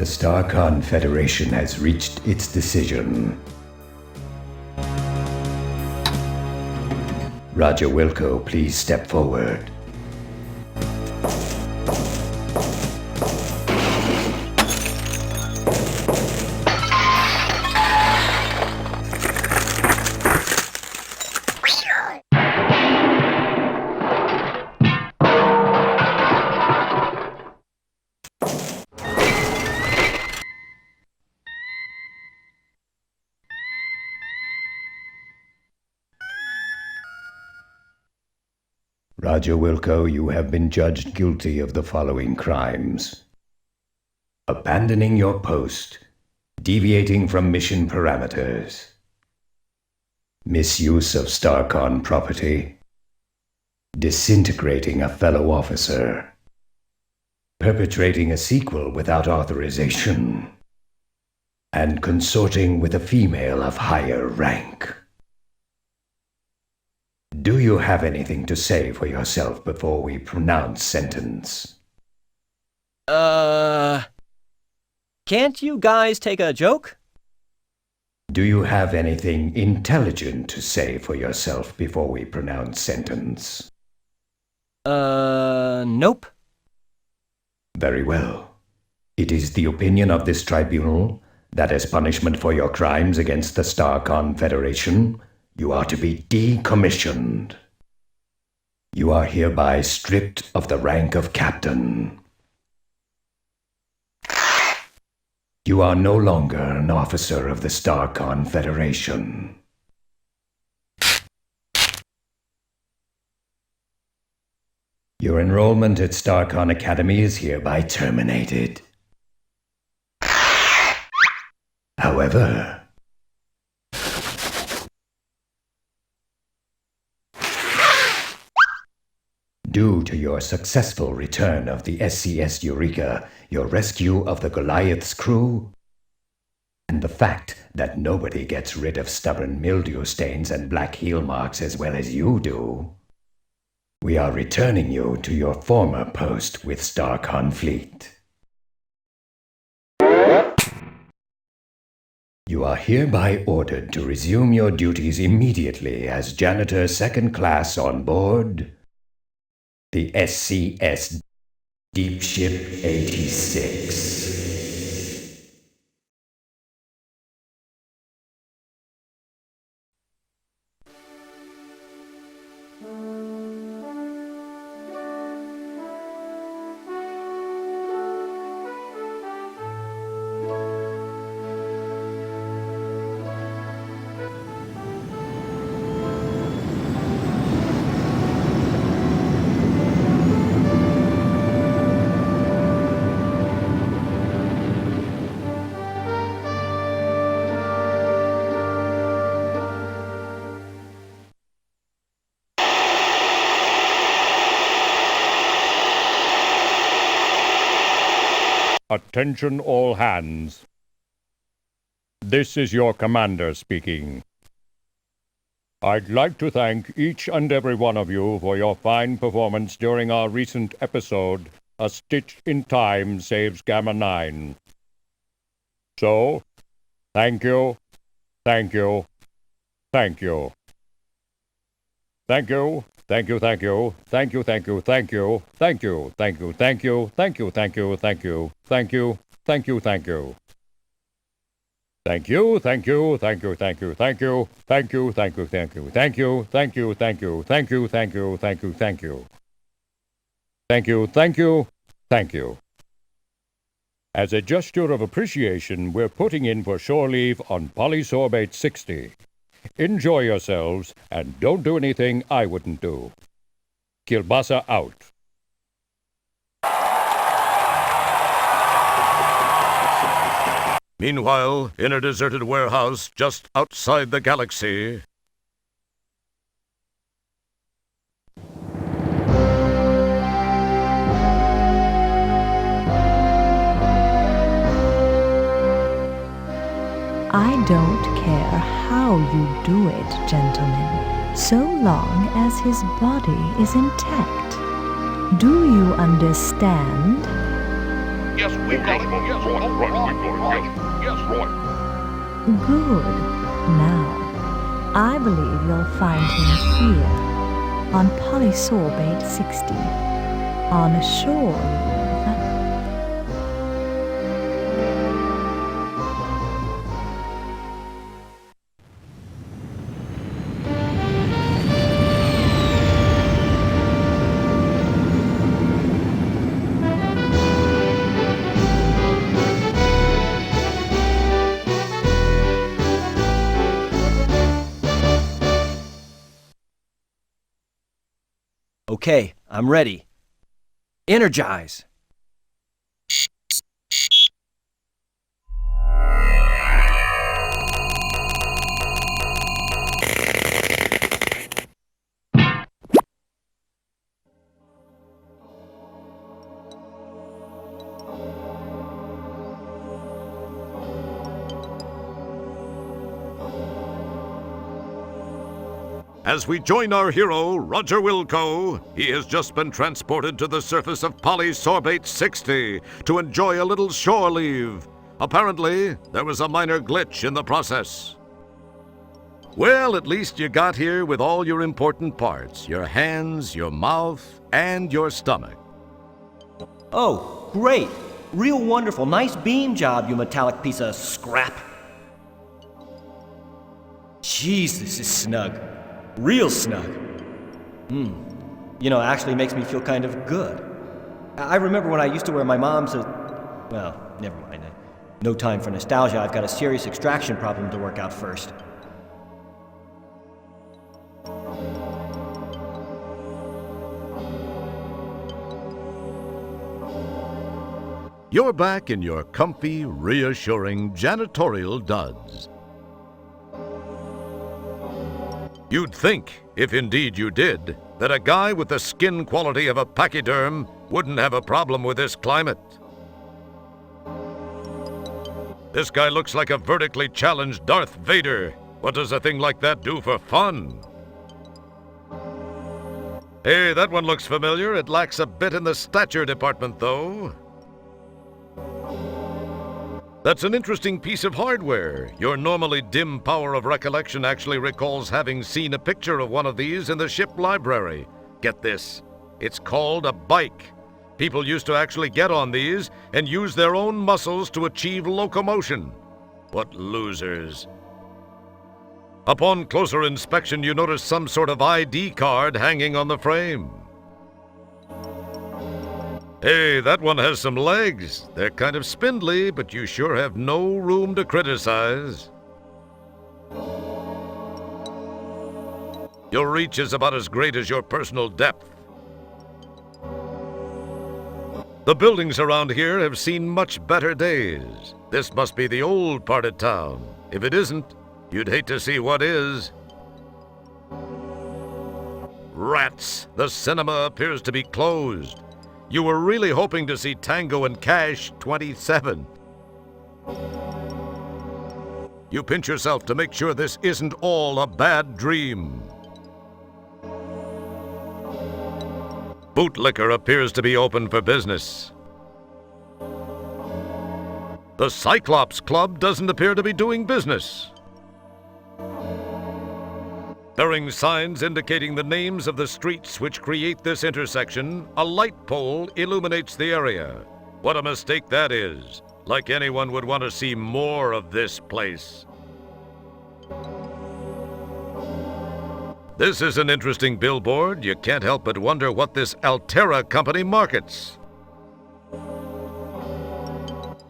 The Starcon Federation has reached its decision. Roger Wilco, please step forward. Roger Wilco, you have been judged guilty of the following crimes: abandoning your post, deviating from mission parameters, misuse of Starcon property, disintegrating a fellow officer, perpetrating a sequel without authorization, and consorting with a female of higher rank. Do you have anything to say for yourself before we pronounce sentence? Can't you guys take a joke? Do you have anything intelligent to say for yourself before we pronounce sentence? Nope. Very well. It is the opinion of this tribunal that as punishment for your crimes against the Starcon Federation, you are to be decommissioned. You are hereby stripped of the rank of captain. You are no longer an officer of the Starcon Federation. Your enrollment at Starcon Academy is hereby terminated. However, due to your successful return of the SCS Eureka, your rescue of the Goliath's crew, and the fact that nobody gets rid of stubborn mildew stains and black heel marks as well as you do, we are returning you to your former post with Starcon Fleet. You are hereby ordered to resume your duties immediately as janitor second class on board the SCS Deep Ship 86. Attention all hands. This is your commander speaking. I'd like to thank each and every one of you for your fine performance during our recent episode, A Stitch in Time Saves Gamma 9. So, thank you, thank you, thank you. Thank you. Thank you, thank you, thank you, thank you, thank you, thank you, thank you, thank you, thank you, thank you, thank you, thank you, thank you, thank you. Thank you, thank you, thank you, thank you, thank you, thank you, thank you, thank you, thank you, thank you, thank you, thank you, thank you, thank you, thank you. Thank you, thank you, thank you. As a gesture of appreciation, we're putting in for shore leave on Polysorbate 60. Enjoy yourselves, and don't do anything I wouldn't do. Kilbasa out. Meanwhile, in a deserted warehouse just outside the galaxy, I don't care how you do it, gentlemen, so long as his body is intact. Do you understand? Yes, we got it. Yes, right, we got it. Yes, right. Good. Now, I believe you'll find him here, on Polysorbate 60, on shore leave. Okay, I'm ready. Energize! As we join our hero, Roger Wilco, he has just been transported to the surface of Polysorbate 60 to enjoy a little shore leave. Apparently, there was a minor glitch in the process. Well, at least you got here with all your important parts, your hands, your mouth, and your stomach. Oh, great! Real wonderful. Nice beam job, you metallic piece of scrap. Jeez, this is snug. Real snug. You know, it actually makes me feel kind of good. I remember when I used to wear my mom's well, never mind. No time for nostalgia. I've got a serious extraction problem to work out first. You're back in your comfy, reassuring janitorial duds. You'd think, if indeed you did, that a guy with the skin quality of a pachyderm wouldn't have a problem with this climate. This guy looks like a vertically challenged Darth Vader. What does a thing like that do for fun? Hey, that one looks familiar. It lacks a bit in the stature department, though. That's an interesting piece of hardware. Your normally dim power of recollection actually recalls having seen a picture of one of these in the ship library. Get this, it's called a bike. People used to actually get on these and use their own muscles to achieve locomotion. What losers. Upon closer inspection, you notice some sort of ID card hanging on the frame. Hey, that one has some legs. They're kind of spindly, but you sure have no room to criticize. Your reach is about as great as your personal depth. The buildings around here have seen much better days. This must be the old part of town. If it isn't, you'd hate to see what is. Rats! The cinema appears to be closed. You were really hoping to see Tango and Cash 27. You pinch yourself to make sure this isn't all a bad dream. Bootlicker appears to be open for business. The Cyclops Club doesn't appear to be doing business. Bearing signs indicating the names of the streets which create this intersection, a light pole illuminates the area. What a mistake that is. Like anyone would want to see more of this place. This is an interesting billboard. You can't help but wonder what this Altera company markets.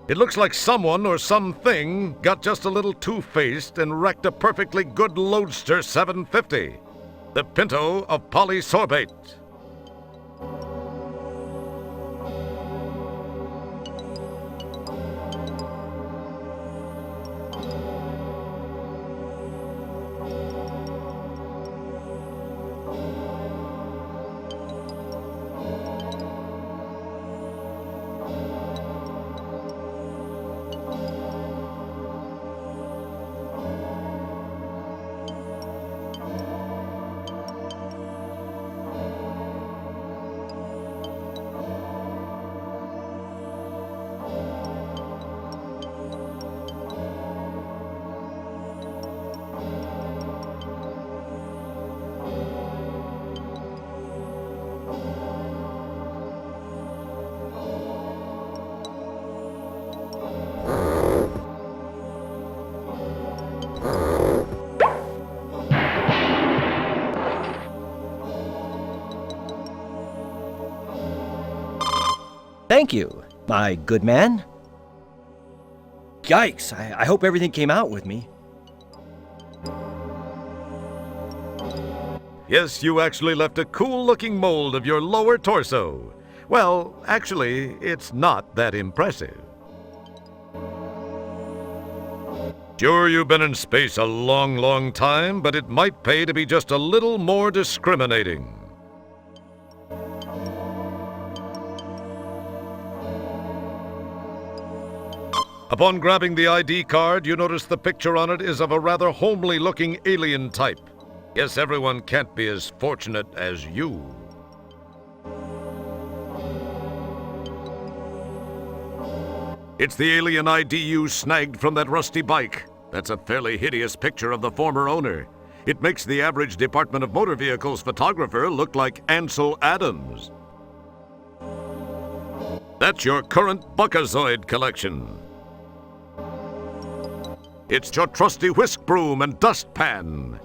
It looks like someone or something got just a little two-faced and wrecked a perfectly good Loadster 750, the Pinto of Polysorbate. Thank you, my good man. Yikes, I hope everything came out with me. Yes, you actually left a cool-looking mold of your lower torso. Well, actually, it's not that impressive. Sure, you've been in space a long, long time, but it might pay to be just a little more discriminating. Upon grabbing the ID card, you notice the picture on it is of a rather homely-looking alien type. Guess everyone can't be as fortunate as you. It's the alien ID you snagged from that rusty bike. That's a fairly hideous picture of the former owner. It makes the average Department of Motor Vehicles photographer look like Ansel Adams. That's your current Buckazoid collection. It's your trusty whisk broom and dustpan.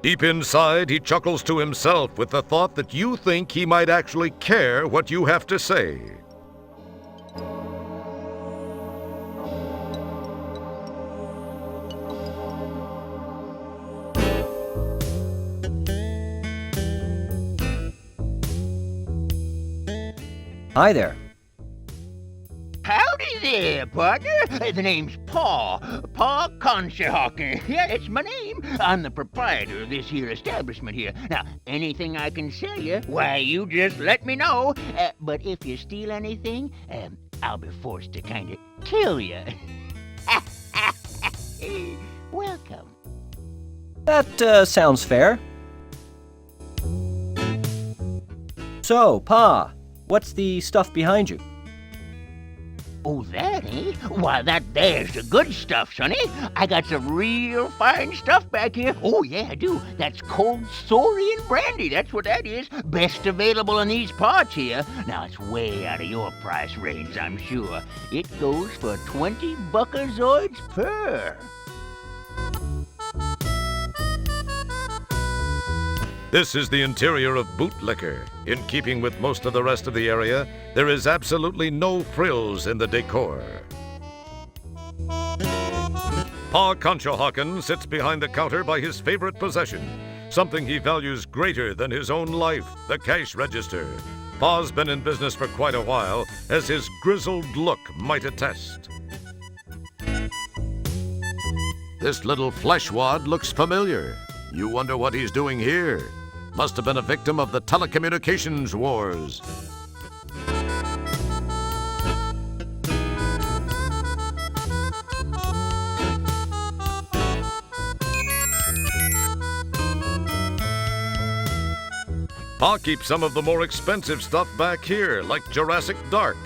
Deep inside, he chuckles to himself with the thought that you think he might actually care what you have to say. Hi there. Howdy there, partner. The name's Paw Conshohocker. Yeah, that's my name. I'm the proprietor of this here establishment here. Now, anything I can sell you, why, you just let me know. But if you steal anything, I'll be forced to kind of kill you. Welcome. That sounds fair. So, Pa, what's the stuff behind you? Oh, that, eh? Why, that there's the good stuff, sonny. I got some real fine stuff back here. Oh, yeah, I do. That's cold Saurian brandy. That's what that is. Best available in these parts here. Now, it's way out of your price range, I'm sure. It goes for 20 Buckazoids per. This is the interior of Bootlicker. In keeping with most of the rest of the area, there is absolutely no frills in the decor. Pa Conshohocken sits behind the counter by his favorite possession, something he values greater than his own life, the cash register. Pa's been in business for quite a while, as his grizzled look might attest. This little fleshwad looks familiar. You wonder what he's doing here. Must have been a victim of the telecommunications wars. Pa keeps some of the more expensive stuff back here, like Jurassic Dark,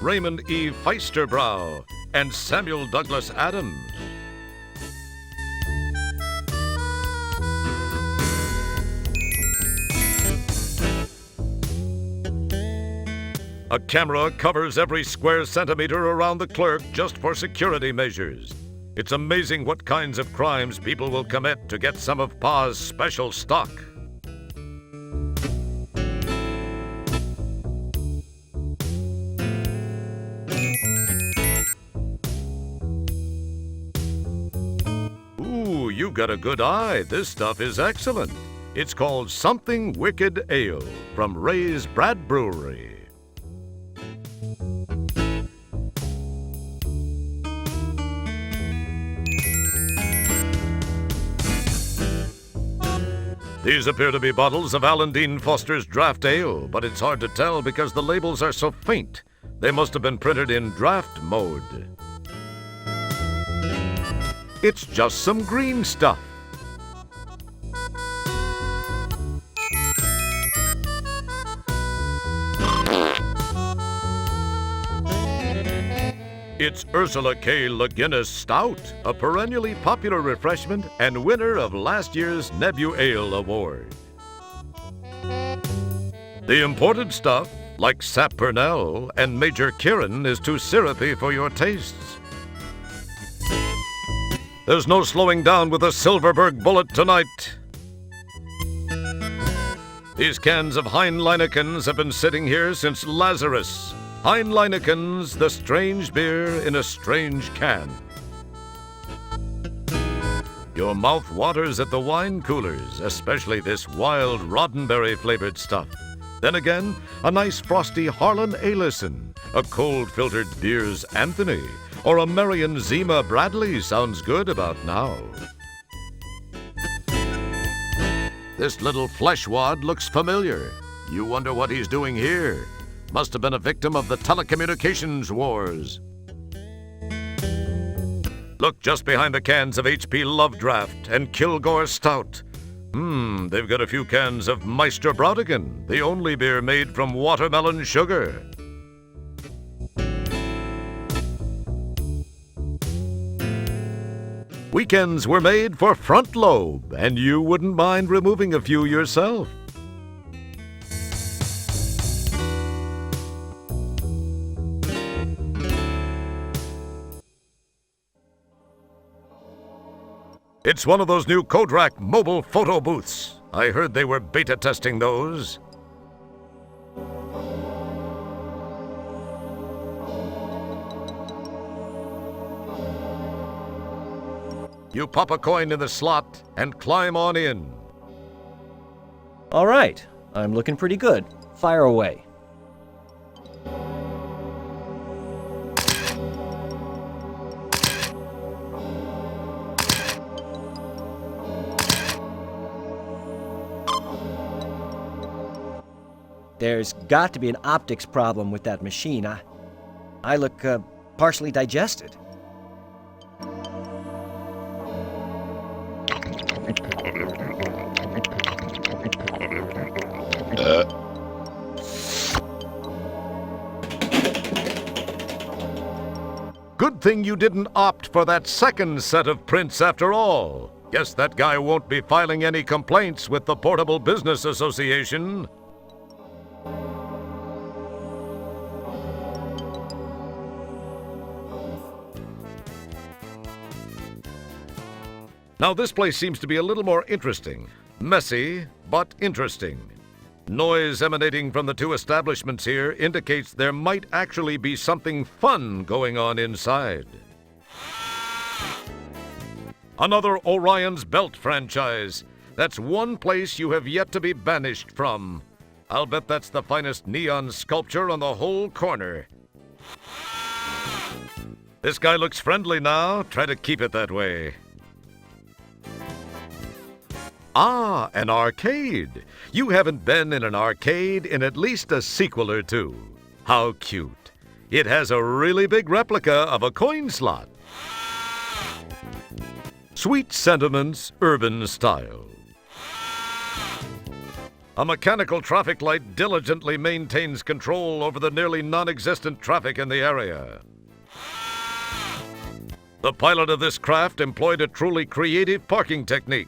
Raymond E. Feisterbrow, and Samuel Douglas Adams. A camera covers every square centimeter around the clerk just for security measures. It's amazing what kinds of crimes people will commit to get some of Pa's special stock. Ooh, you got a good eye. This stuff is excellent. It's called Something Wicked Ale from Ray's Brad Brewery. These appear to be bottles of Alan Dean Foster's Draft Ale, but it's hard to tell because the labels are so faint. They must have been printed in draft mode. It's just some green stuff. It's Ursula K. Le Guinness Stout, a perennially popular refreshment and winner of last year's Nebu Ale Award. The imported stuff, like Sap Purnell and Major Kirin, is too syrupy for your tastes. There's no slowing down with a Silverberg bullet tonight. These cans of Heinleinekens have been sitting here since Lazarus. Heinleinekens, the strange beer in a strange can. Your mouth waters at the wine coolers, especially this wild Roddenberry-flavored stuff. Then again, a nice frosty Harlan Alison, a cold-filtered Beers Anthony, or a Marion Zima Bradley sounds good about now. This little flesh wad looks familiar. You wonder what he's doing here. Must have been a victim of the telecommunications wars. Look just behind the cans of HP Love Draft and Kilgore Stout. They've got a few cans of Meister Brautigan, the only beer made from watermelon sugar. Weekends were made for front lobe, and you wouldn't mind removing a few yourself. It's one of those new Kodrak mobile photo booths. I heard they were beta testing those. You pop a coin in the slot and climb on in. All right, I'm looking pretty good. Fire away. There's got to be an optics problem with that machine. I look partially digested. Good thing you didn't opt for that second set of prints after all. Guess that guy won't be filing any complaints with the Portable Business Association. Now this place seems to be a little more interesting. Messy, but interesting. Noise emanating from the two establishments here indicates there might actually be something fun going on inside. Another Orion's Belt franchise. That's one place you have yet to be banished from. I'll bet that's the finest neon sculpture on the whole corner. This guy looks friendly now. Try to keep it that way. Ah, an arcade. You haven't been in an arcade in at least a sequel or two. How cute. It has a really big replica of a coin slot. Sweet sentiments, urban style. A mechanical traffic light diligently maintains control over the nearly non-existent traffic in the area. The pilot of this craft employed a truly creative parking technique.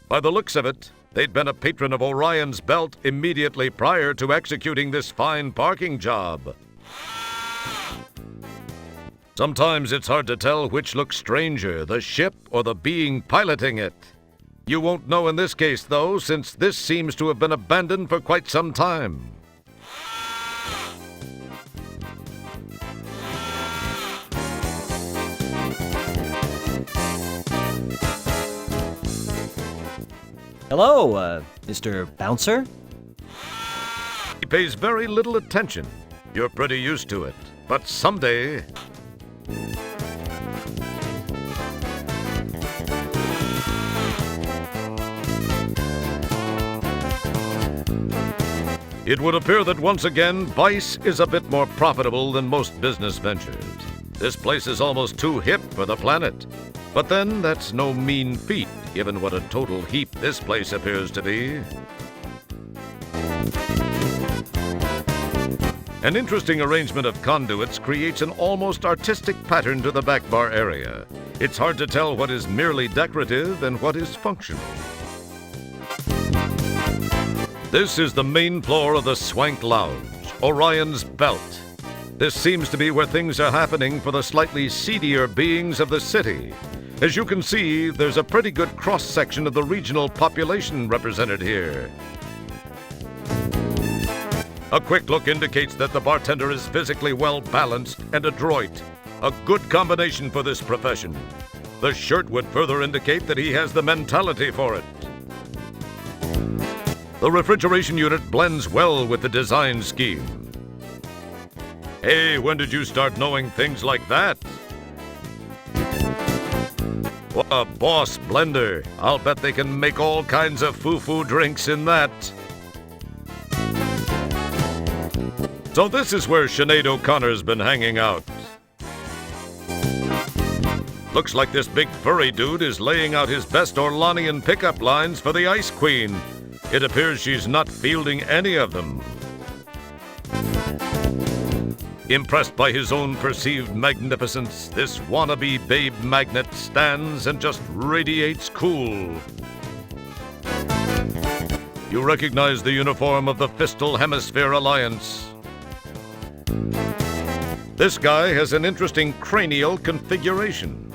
By the looks of it, they'd been a patron of Orion's Belt immediately prior to executing this fine parking job. Sometimes it's hard to tell which looks stranger, the ship or the being piloting it. You won't know in this case, though, since this seems to have been abandoned for quite some time. Hello, Mr. Bouncer? He pays very little attention. You're pretty used to it. But someday... it would appear that once again, Vice is a bit more profitable than most business ventures. This place is almost too hip for the planet. But then, that's no mean feat, given what a total heap this place appears to be. An interesting arrangement of conduits creates an almost artistic pattern to the back bar area. It's hard to tell what is merely decorative and what is functional. This is the main floor of the Swank Lounge, Orion's Belt. This seems to be where things are happening for the slightly seedier beings of the city. As you can see, there's a pretty good cross-section of the regional population represented here. A quick look indicates that the bartender is physically well balanced and adroit. A good combination for this profession. The shirt would further indicate that he has the mentality for it. The refrigeration unit blends well with the design scheme. Hey, when did you start knowing things like that? What a boss blender. I'll bet they can make all kinds of foo-foo drinks in that. So this is where Sinead O'Connor's been hanging out. Looks like this big furry dude is laying out his best Orlanian pickup lines for the Ice Queen. It appears she's not fielding any of them. Impressed by his own perceived magnificence, this wannabe babe magnet stands and just radiates cool. You recognize the uniform of the Fistal Hemisphere Alliance. This guy has an interesting cranial configuration.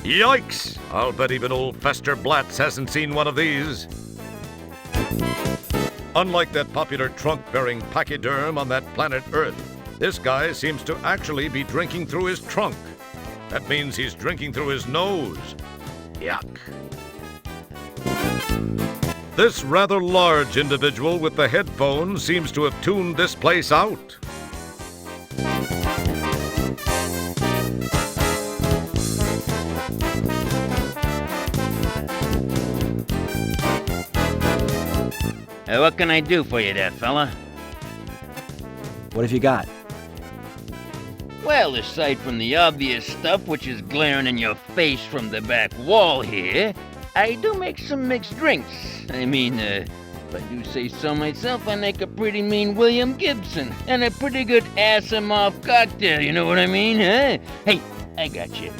Yikes! I'll bet even old Fester Blatz hasn't seen one of these. Unlike that popular trunk-bearing pachyderm on that planet Earth, this guy seems to actually be drinking through his trunk. That means he's drinking through his nose. Yuck. This rather large individual with the headphones seems to have tuned this place out. What can I do for you there, fella? What have you got? Well, aside from the obvious stuff which is glaring in your face from the back wall here, I do make some mixed drinks. I mean, if I do say so myself, I make a pretty mean William Gibson and a pretty good ass-em-off cocktail, you know what I mean, huh? Hey, I got you.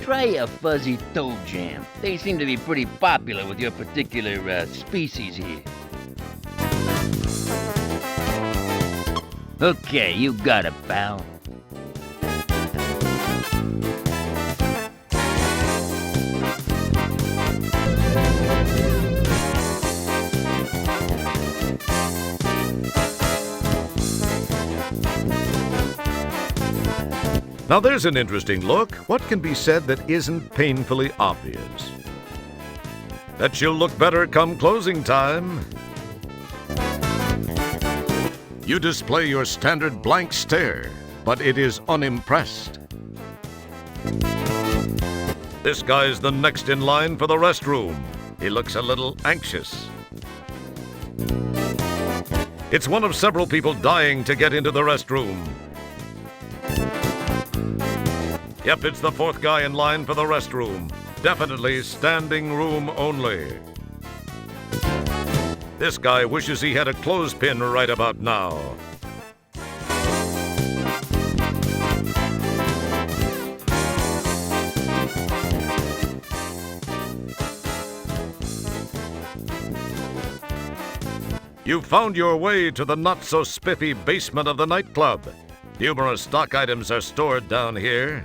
Try a fuzzy toe jam. They seem to be pretty popular with your particular species here. Okay, you got it, pal. Now there's an interesting look. What can be said that isn't painfully obvious? That she'll look better come closing time. You display your standard blank stare, but it is unimpressed. This guy's the next in line for the restroom. He looks a little anxious. It's one of several people dying to get into the restroom. Yep, it's the fourth guy in line for the restroom. Definitely standing room only. This guy wishes he had a clothespin right about now. You found your way to the not-so-spiffy basement of the nightclub. Numerous stock items are stored down here.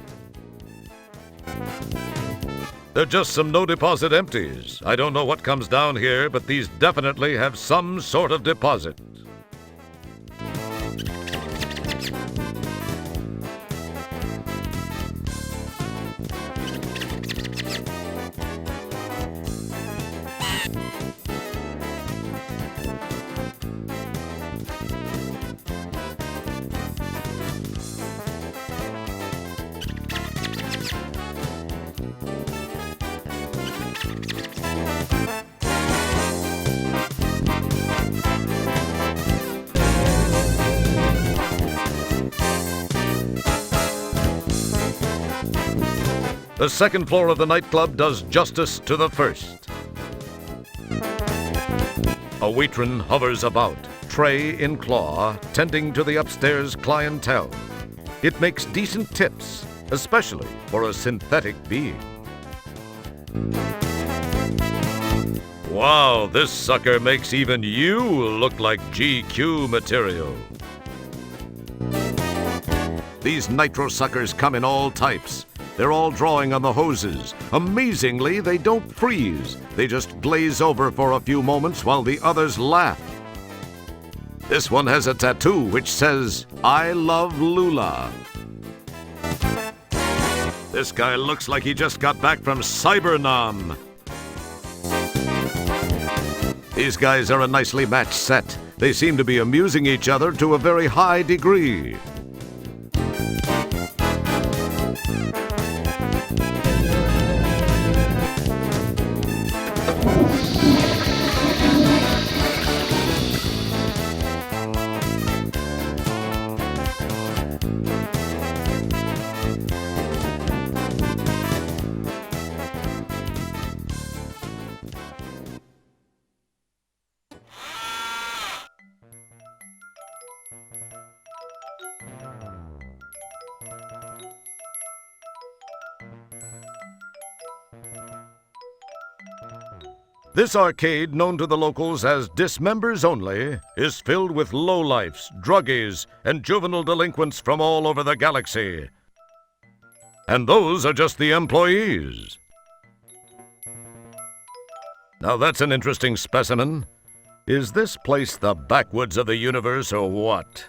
They're just some no-deposit empties. I don't know what comes down here, but these definitely have some sort of deposit. The second floor of the nightclub does justice to the first. A waitress hovers about, tray in claw, tending to the upstairs clientele. It makes decent tips, especially for a synthetic being. Wow, this sucker makes even you look like GQ material. These nitro suckers come in all types. They're all drawing on the hoses. Amazingly, they don't freeze. They just glaze over for a few moments while the others laugh. This one has a tattoo which says, "I love Lula." This guy looks like he just got back from Cybernam. These guys are a nicely matched set. They seem to be amusing each other to a very high degree. This arcade, known to the locals as Dismembers Only, is filled with lowlifes, druggies, and juvenile delinquents from all over the galaxy. And those are just the employees. Now that's an interesting specimen. Is this place the backwoods of the universe or what?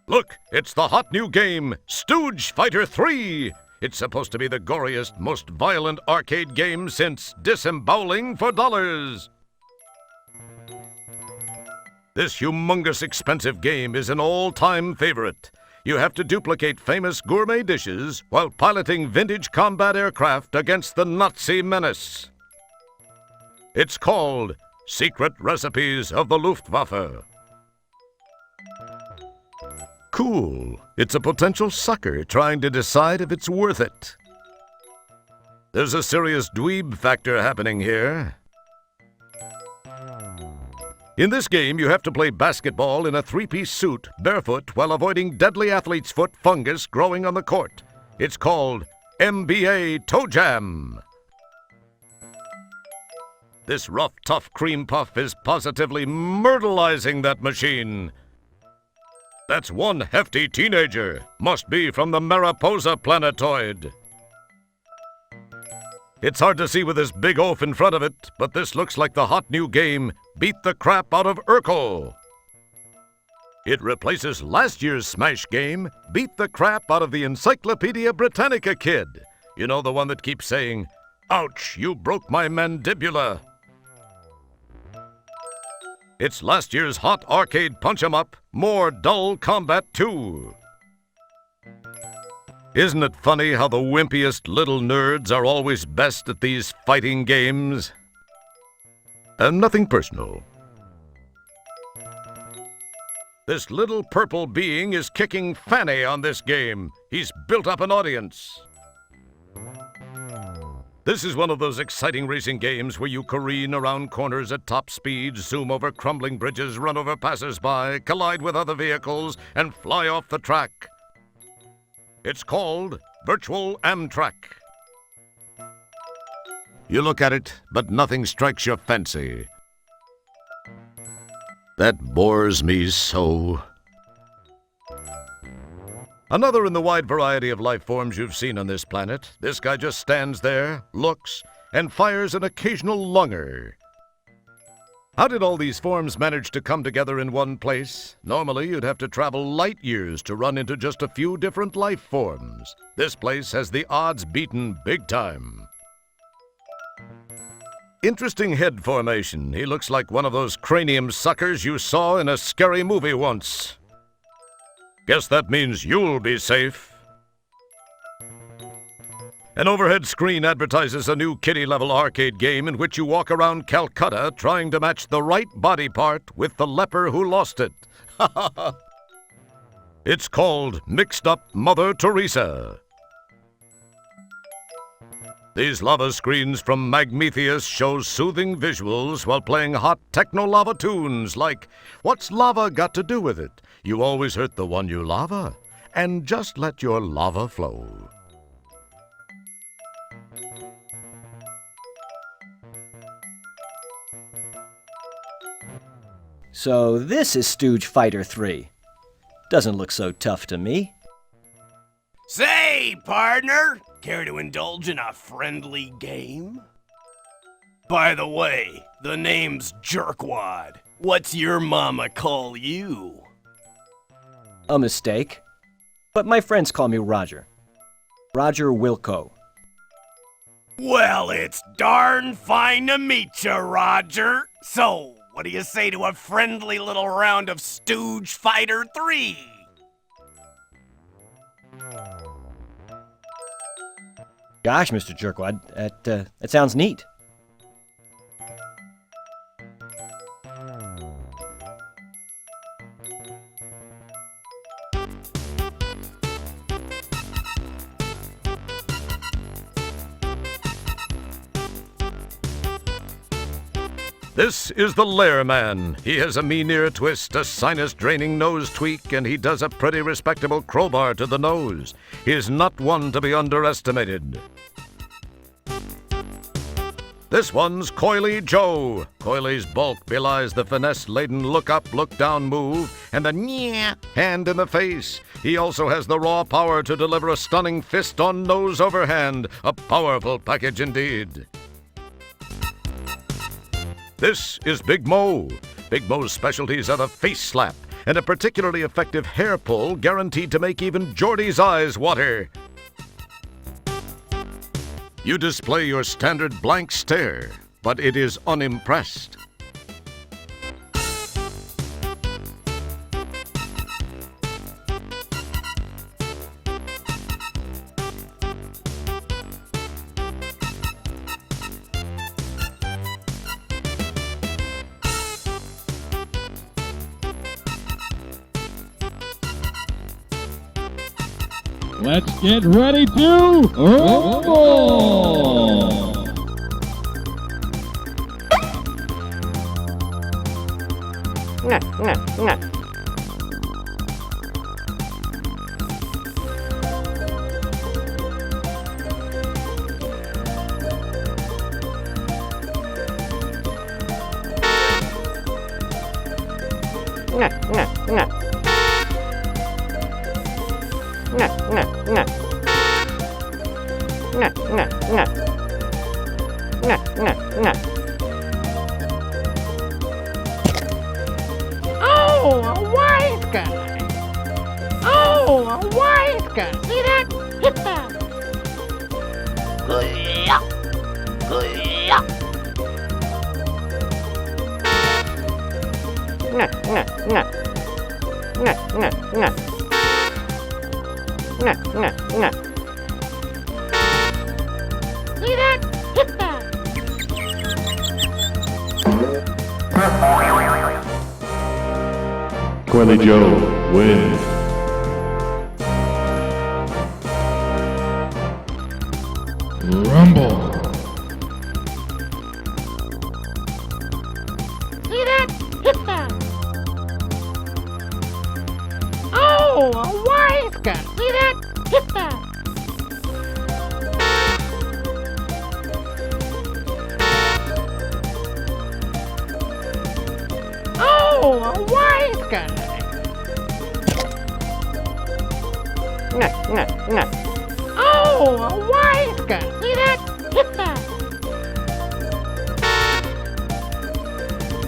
Look, it's the hot new game, Stooge Fighter 3! It's supposed to be the goriest, most violent arcade game since Disemboweling for Dollars. This humongous expensive game is an all-time favorite. You have to duplicate famous gourmet dishes while piloting vintage combat aircraft against the Nazi menace. It's called Secret Recipes of the Luftwaffe. Cool. It's a potential sucker trying to decide if it's worth it. There's a serious dweeb factor happening here. In this game, you have to play basketball in a three-piece suit, barefoot, while avoiding deadly athlete's foot fungus growing on the court. It's called NBA Toe Jam. This rough, tough cream puff is positively myrtleizing that machine. That's one hefty teenager. Must be from the Mariposa planetoid. It's hard to see with this big oaf in front of it, but this looks like the hot new game, Beat the Crap Out of Urkel. It replaces last year's Smash game, Beat the Crap Out of the Encyclopedia Britannica kid. You know, the one that keeps saying, "Ouch, you broke my mandibula." It's last year's hot arcade punch-em-up, more dull combat too. Isn't it funny how the wimpiest little nerds are always best at these fighting games? Nothing personal. This little purple being is kicking Fanny on this game. He's built up an audience. This is one of those exciting racing games where you careen around corners at top speed, zoom over crumbling bridges, run over passers-by, collide with other vehicles, and fly off the track. It's called Virtual Amtrak. You look at it, but nothing strikes your fancy. That bores me so. Another in the wide variety of life forms you've seen on this planet. This guy just stands there, looks, and fires an occasional lunger. How did all these forms manage to come together in one place? Normally, you'd have to travel light years to run into just a few different life forms. This place has the odds beaten big time. Interesting head formation. He looks like one of those cranium suckers you saw in a scary movie once. Guess that means you'll be safe. An overhead screen advertises a new kiddie-level arcade game in which you walk around Calcutta trying to match the right body part with the leper who lost it. It's called Mixed Up Mother Teresa. These lava screens from Magmetheus show soothing visuals while playing hot techno-lava tunes like, "What's lava got to do with it? You always hurt the one you lava, and just let your lava flow." So this is Stooge Fighter 3. Doesn't look so tough to me. Say, partner, care to indulge in a friendly game? By the way, the name's Jerkwad. What's your mama call you? A mistake. But my friends call me Roger. Roger Wilco. Well, it's darn fine to meet you, Roger. So, what do you say to a friendly little round of Stooge Fighter 3? Gosh, Mr. Jerkwad, that sounds neat. This is the Lair Man. He has a mean ear twist, a sinus-draining nose tweak, and he does a pretty respectable crowbar to the nose. He is not one to be underestimated. This one's Coily Joe. Coily's bulk belies the finesse-laden look-up, look-down move, and the nyeh hand in the face. He also has the raw power to deliver a stunning fist on nose overhand. A powerful package indeed. This is Big Mo. Big Mo's specialties are the face slap and a particularly effective hair pull guaranteed to make even Geordie's eyes water. You display your standard blank stare, but it is unimpressed. Let's get ready to rumble! Oh, a wise guy. Oh, a wise guy. See that? Hit that. Good-ya. Good-ya. Nah. See that? Hit that. Coily Joe wins. Rumble. See that? Hit that. Oh, a wise guy. See that? Hit that. Oh, a wise guy. Nah. Oh, a wise guy. See that? Hit that.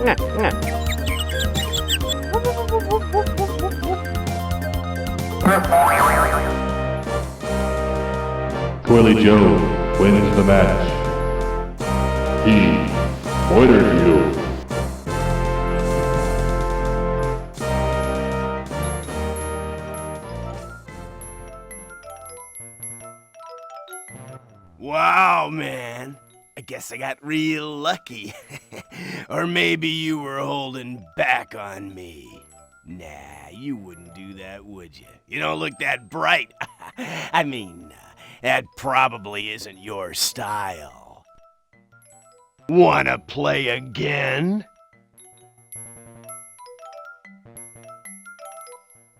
Nah. Coily Joe wins the match. He ordered you. Wow, man. I guess I got real lucky. Or maybe you were holding back on me. Nah, you wouldn't do that, would you? You don't look that bright. I mean, that probably isn't your style. Wanna play again?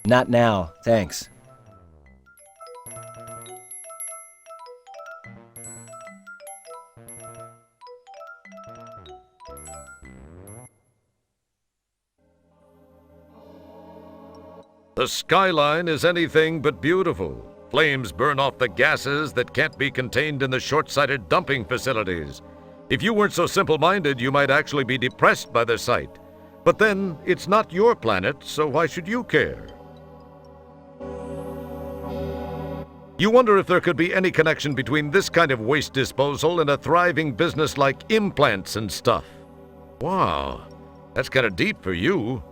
Not now, thanks. The skyline is anything but beautiful. Flames burn off the gases that can't be contained in the short-sighted dumping facilities. If you weren't so simple-minded, you might actually be depressed by the sight. But then, it's not your planet, so why should you care? You wonder if there could be any connection between this kind of waste disposal and a thriving business like implants and stuff. Wow, that's kind of deep for you.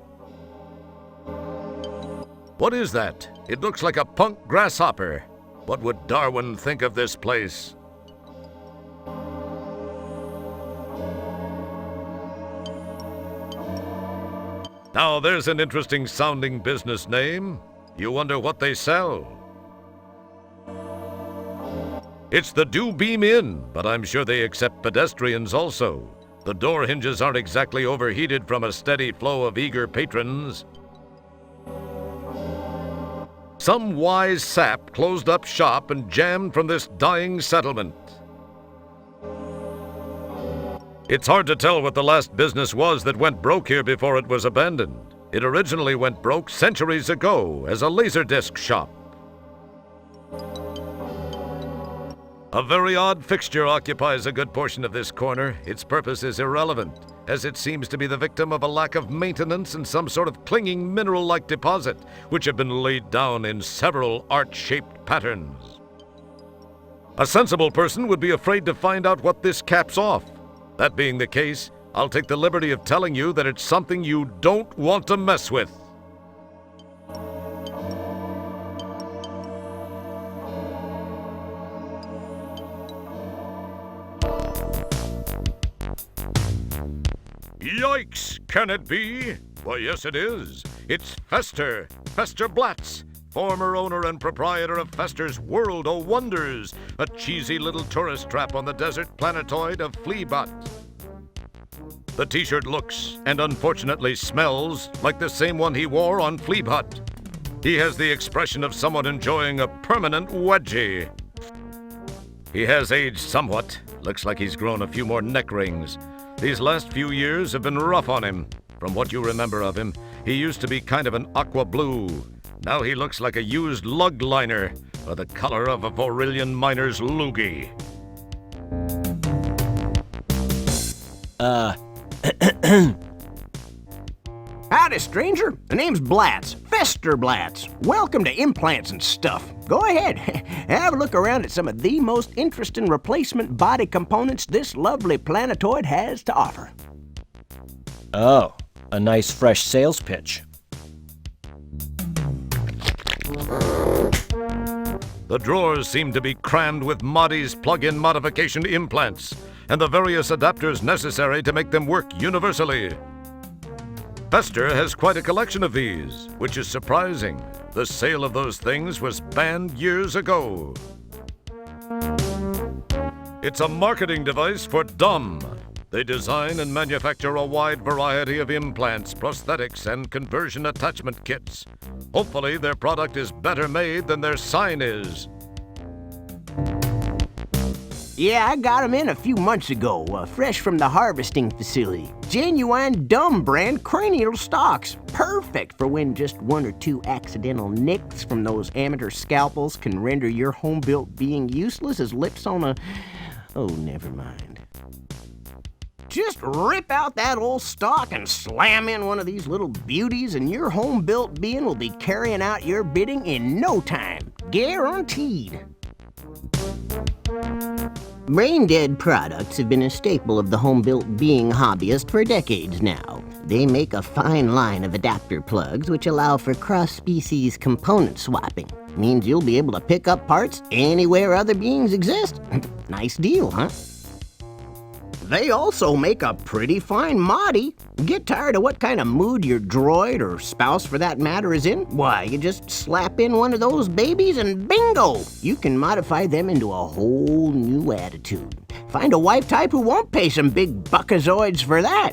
What is that? It looks like a punk grasshopper. What would Darwin think of this place? Now there's an interesting sounding business name. You wonder what they sell. It's the Do Beam Inn, but I'm sure they accept pedestrians also. The door hinges aren't exactly overheated from a steady flow of eager patrons. Some wise sap closed up shop and jammed from this dying settlement. It's hard to tell what the last business was that went broke here before it was abandoned. It originally went broke centuries ago as a laserdisc shop. A very odd fixture occupies a good portion of this corner. Its purpose is irrelevant, as it seems to be the victim of a lack of maintenance and some sort of clinging mineral-like deposit, which have been laid down in several arch-shaped patterns. A sensible person would be afraid to find out what this caps off. That being the case, I'll take the liberty of telling you that it's something you don't want to mess with. Yikes! Can it be? Why, yes it is. It's Fester Blatz, former owner and proprietor of Fester's World o' Wonders, a cheesy little tourist trap on the desert planetoid of Fleabot. The t-shirt looks, and unfortunately smells, like the same one he wore on Fleabot. He has the expression of someone enjoying a permanent wedgie. He has aged somewhat. Looks like he's grown a few more neck rings. These last few years have been rough on him. From what you remember of him, he used to be kind of an aqua blue. Now he looks like a used lug liner, or the color of a Vorillion miner's loogie. Howdy, stranger. The name's Blatz, Fester Blatz. Welcome to Implants and Stuff. Go ahead, have a look around at some of the most interesting replacement body components this lovely planetoid has to offer. Oh, a nice fresh sales pitch. The drawers seem to be crammed with Modi's plug-in modification implants, and the various adapters necessary to make them work universally. Fester has quite a collection of these, which is surprising. The sale of those things was banned years ago. It's a marketing device for dumb. They design and manufacture a wide variety of implants, prosthetics, and conversion attachment kits. Hopefully their product is better made than their sign is. Yeah, I got 'em in a few months ago, fresh from the harvesting facility. Genuine dumb brand cranial stocks. Perfect for when just one or two accidental nicks from those amateur scalpels can render your home-built being useless as lips on a... Oh, never mind. Just rip out that old stock and slam in one of these little beauties and your home-built being will be carrying out your bidding in no time. Guaranteed. Brain-dead products have been a staple of the home-built being hobbyist for decades now. They make a fine line of adapter plugs which allow for cross-species component swapping. Means you'll be able to pick up parts anywhere other beings exist. Nice deal, huh? They also make a pretty fine Modi. Get tired of what kind of mood your droid, or spouse for that matter, is in? Why, you just slap in one of those babies and bingo! You can modify them into a whole new attitude. Find a wife type who won't pay some big buckazoids for that.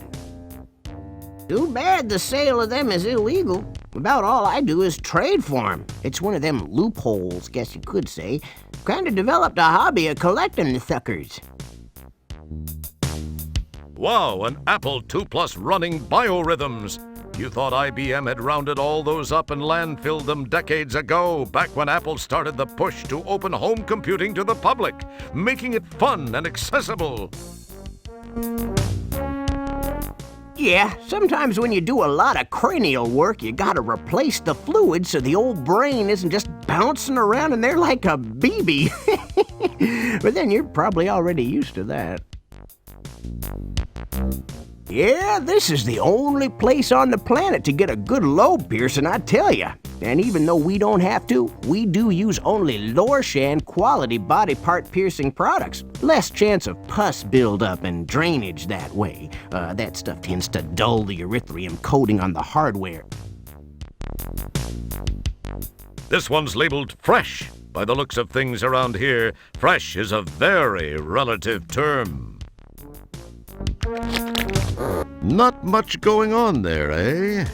Too bad the sale of them is illegal. About all I do is trade for them. It's one of them loopholes, guess you could say. Kinda developed a hobby of collecting the suckers. Wow, an Apple II Plus running biorhythms. You thought IBM had rounded all those up and landfilled them decades ago, back when Apple started the push to open home computing to the public, making it fun and accessible. Yeah, sometimes when you do a lot of cranial work, you gotta replace the fluid so the old brain isn't just bouncing around in there like a BB. But then you're probably already used to that. Yeah, this is the only place on the planet to get a good lobe piercing, I tell ya. And even though we don't have to, we do use only Lorshan quality body part piercing products. Less chance of pus buildup and drainage that way. That stuff tends to dull the erythrium coating on the hardware. This one's labeled fresh. By the looks of things around here, fresh is a very relative term. Not much going on there, eh?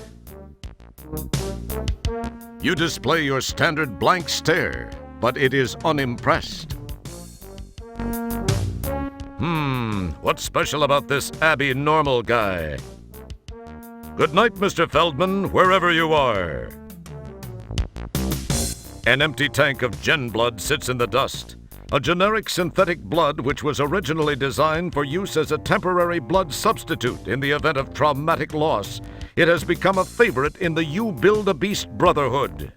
You display your standard blank stare, but it is unimpressed. What's special about this abby-normal guy? Good night, Mr. Feldman, wherever you are. An empty tank of gen blood sits in the dust. A generic synthetic blood which was originally designed for use as a temporary blood substitute in the event of traumatic loss. It has become a favorite in the You Build a Beast Brotherhood.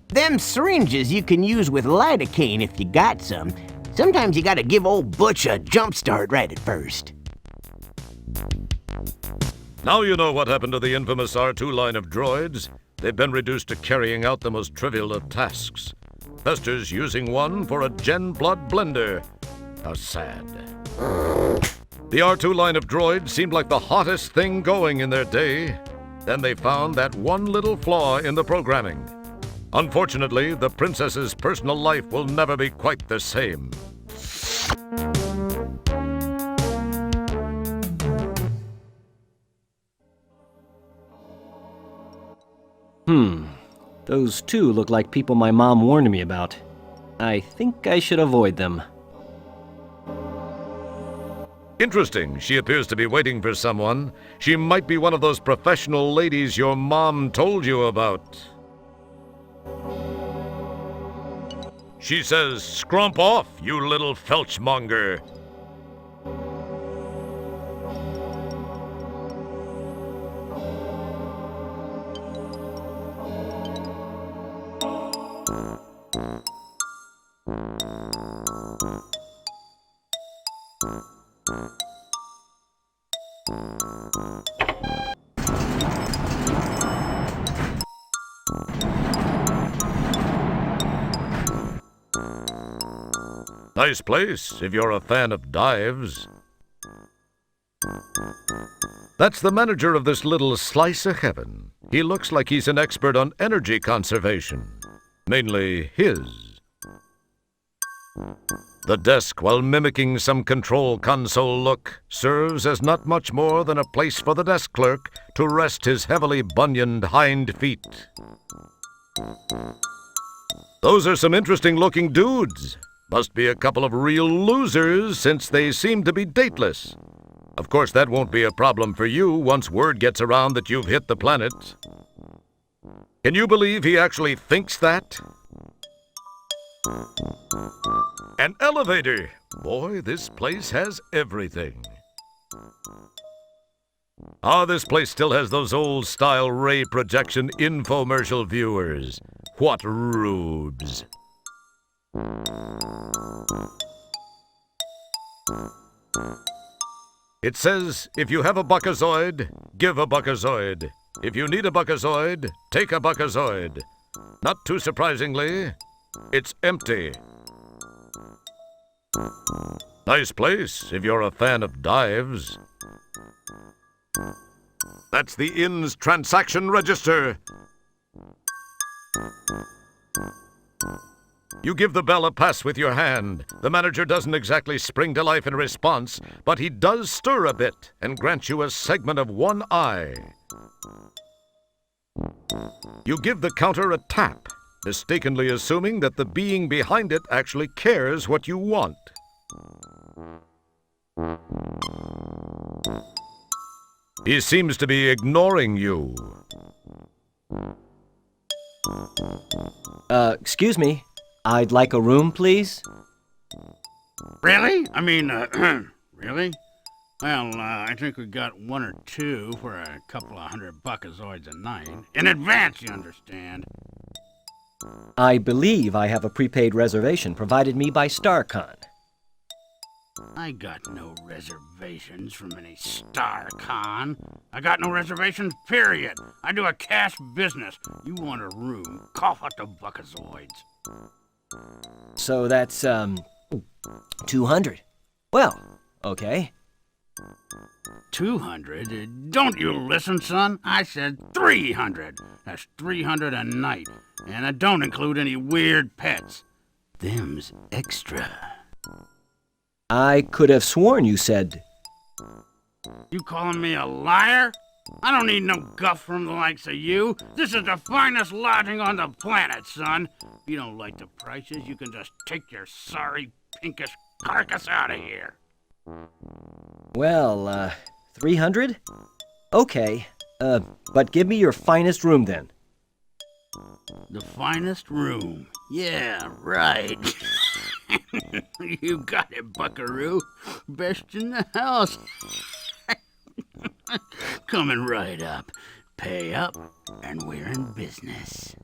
Them syringes you can use with lidocaine if you got some. Sometimes you gotta give old Butch a jump start right at first. Now you know what happened to the infamous R2 line of droids. They've been reduced to carrying out the most trivial of tasks. Fester's using one for a gen blood blender. How sad. The R2 line of droids seemed like the hottest thing going in their day. Then they found that one little flaw in the programming. Unfortunately, the princess's personal life will never be quite the same. Those two look like people my mom warned me about. I think I should avoid them. Interesting. She appears to be waiting for someone. She might be one of those professional ladies your mom told you about. She says, "Scrump off, you little felchmonger." Nice place, if you're a fan of dives. That's the manager of this little slice of heaven. He looks like he's an expert on energy conservation. Mainly his. The desk, while mimicking some control console look, serves as not much more than a place for the desk clerk to rest his heavily bunioned hind feet. Those are some interesting-looking dudes. Must be a couple of real losers, since they seem to be dateless. Of course, that won't be a problem for you once word gets around that you've hit the planet. Can you believe he actually thinks that? An elevator! Boy, this place has everything. This place still has those old-style ray projection infomercial viewers. What rubes. It says, if you have a buckazoid, give a buckazoid. If you need a buckazoid, take a buckazoid. Not too surprisingly, it's empty. Nice place if you're a fan of dives. That's the inn's transaction register. You give the bell a pass with your hand. The manager doesn't exactly spring to life in response, but he does stir a bit and grant you a segment of one eye. You give the counter a tap, mistakenly assuming that the being behind it actually cares what you want. He seems to be ignoring you. Excuse me. I'd like a room, please. Really? I mean, really? Well, I think we got one or two for a couple of $100 buckazoids a night. In advance, you understand. I believe I have a prepaid reservation provided me by Starcon. I got no reservations from any Starcon. I got no reservations, period. I do a cash business. You want a room, cough out the buckazoids. So that's, 200. Well, okay. 200? Don't you listen, son? I said 300. That's 300 a night. And I don't include any weird pets. Them's extra. I could have sworn you said... You calling me a liar? I don't need no guff from the likes of you. This is the finest lodging on the planet, son. If you don't like the prices, you can just take your sorry, pinkish carcass out of here. Well, 300? Okay, but give me your finest room then. The finest room. Yeah, right. You got it, buckaroo. Best in the house. Coming right up. Pay up, and we're in business.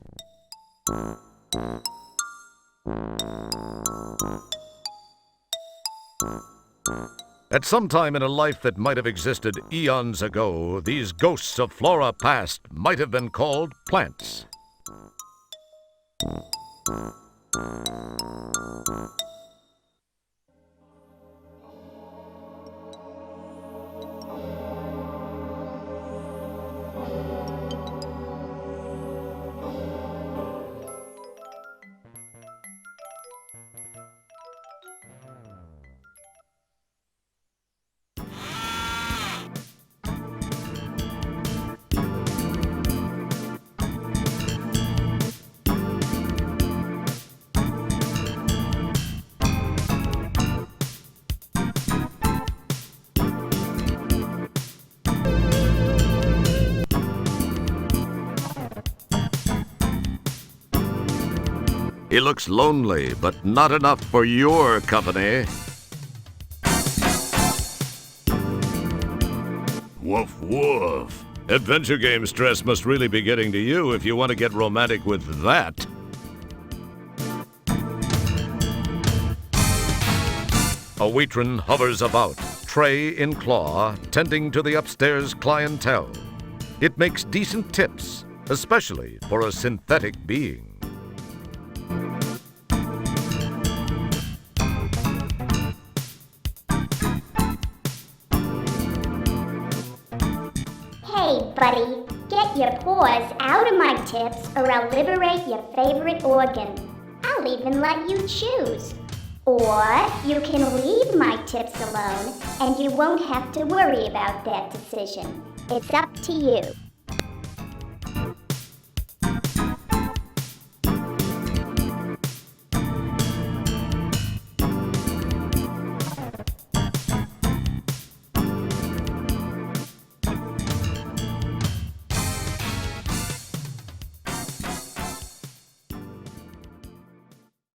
At some time in a life that might have existed eons ago, these ghosts of flora past might have been called plants. He looks lonely, but not enough for your company. Woof, woof. Adventure game stress must really be getting to you if you want to get romantic with that. A waitron hovers about, tray in claw, tending to the upstairs clientele. It makes decent tips, especially for a synthetic being. Hey, buddy, get your paws out of my tips or I'll liberate your favorite organ. I'll even let you choose. Or you can leave my tips alone and you won't have to worry about that decision. It's up to you.